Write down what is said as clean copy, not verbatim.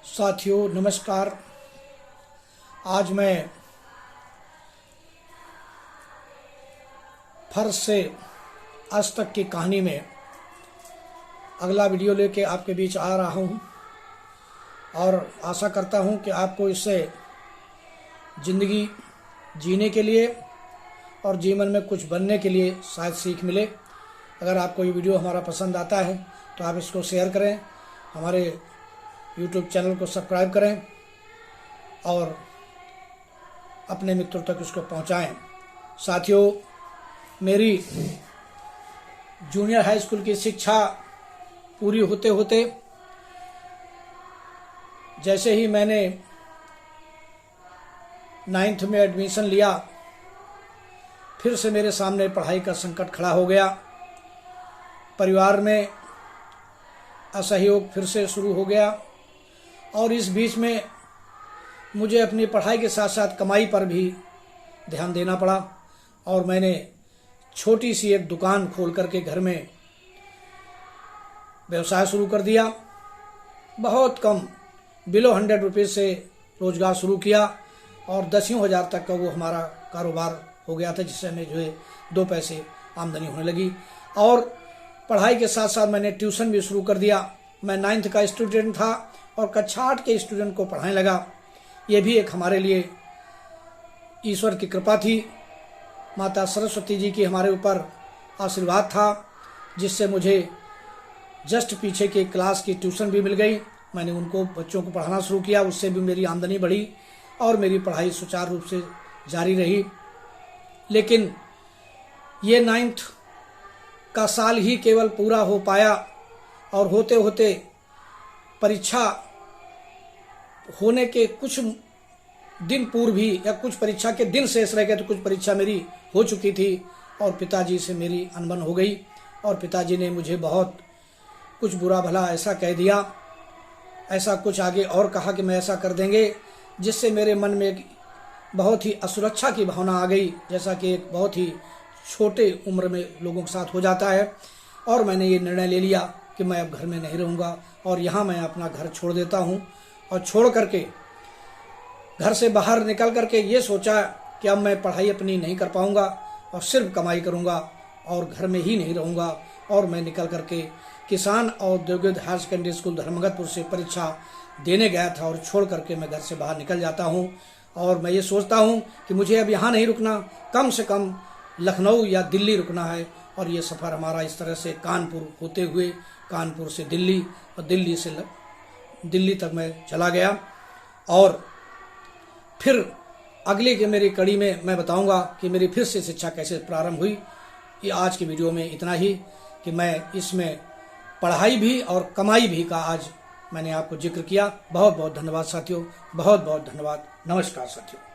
साथियों नमस्कार। आज मैं फर्श से आज तक की कहानी में अगला वीडियो लेके आपके बीच आ रहा हूँ और आशा करता हूँ कि आपको इससे ज़िंदगी जीने के लिए और जीवन में कुछ बनने के लिए शायद सीख मिले। अगर आपको ये वीडियो हमारा पसंद आता है तो आप इसको शेयर करें, हमारे YouTube चैनल को सब्सक्राइब करें और अपने मित्रों तक इसको पहुंचाएं। साथियों, मेरी जूनियर हाई स्कूल की शिक्षा पूरी होते होते जैसे ही मैंने 9th में एडमिशन लिया, फिर से मेरे सामने पढ़ाई का संकट खड़ा हो गया। परिवार में असहयोग फिर से शुरू हो गया और इस बीच में मुझे अपनी पढ़ाई के साथ साथ कमाई पर भी ध्यान देना पड़ा और मैंने छोटी सी एक दुकान खोल करके घर में व्यवसाय शुरू कर दिया। बहुत कम बिलो 100 रुपये से रोजगार शुरू किया और 10,000 तक का वो हमारा कारोबार हो गया था, जिससे हमें जो है 2 पैसे आमदनी होने लगी। और पढ़ाई के साथ साथ मैंने ट्यूशन भी शुरू कर दिया। मैं 9th का स्टूडेंट था और कक्षा 8 के स्टूडेंट को पढ़ाने लगा। ये भी एक हमारे लिए ईश्वर की कृपा थी, माता सरस्वती जी की हमारे ऊपर आशीर्वाद था, जिससे मुझे जस्ट पीछे के क्लास की ट्यूशन भी मिल गई। मैंने उनको बच्चों को पढ़ाना शुरू किया, उससे भी मेरी आमदनी बढ़ी और मेरी पढ़ाई सुचारू रूप से जारी रही। लेकिन ये 9th का साल ही केवल पूरा हो पाया और होते होते परीक्षा होने के कुछ दिन पूर्व ही या कुछ परीक्षा के दिन शेष रह गए तो कुछ परीक्षा मेरी हो चुकी थी और पिताजी से मेरी अनबन हो गई और पिताजी ने मुझे बहुत कुछ बुरा भला ऐसा कह दिया, ऐसा कुछ आगे और कहा कि मैं ऐसा कर देंगे, जिससे मेरे मन में एक बहुत ही असुरक्षा की भावना आ गई, जैसा कि एक बहुत ही छोटे उम्र में लोगों के साथ हो जाता है। और मैंने ये निर्णय ले लिया कि मैं अब घर में नहीं रहूँगा और यहाँ मैं अपना घर छोड़ देता हूँ। और छोड़ करके घर से बाहर निकल करके ये सोचा कि अब मैं पढ़ाई अपनी नहीं कर पाऊँगा और सिर्फ कमाई करूँगा और घर में ही नहीं रहूँगा। और मैं निकल करके किसान औद्योगिक हायर सेकेंडरी स्कूल धर्मगतपुर से परीक्षा देने गया था और छोड़ करके मैं घर से बाहर निकल जाता हूँ। और मैं ये सोचता हूँ कि मुझे अब यहाँ नहीं रुकना, कम से कम लखनऊ या दिल्ली रुकना है। और ये सफ़र हमारा इस तरह से कानपुर होते हुए कानपुर से दिल्ली और दिल्ली से दिल्ली तक मैं चला गया। और फिर अगले के मेरी कड़ी में मैं बताऊंगा कि मेरी फिर से शिक्षा कैसे प्रारंभ हुई। ये आज की वीडियो में इतना ही कि मैं इसमें पढ़ाई भी और कमाई भी का आज मैंने आपको जिक्र किया। बहुत बहुत धन्यवाद साथियों, बहुत बहुत धन्यवाद। नमस्कार साथियों।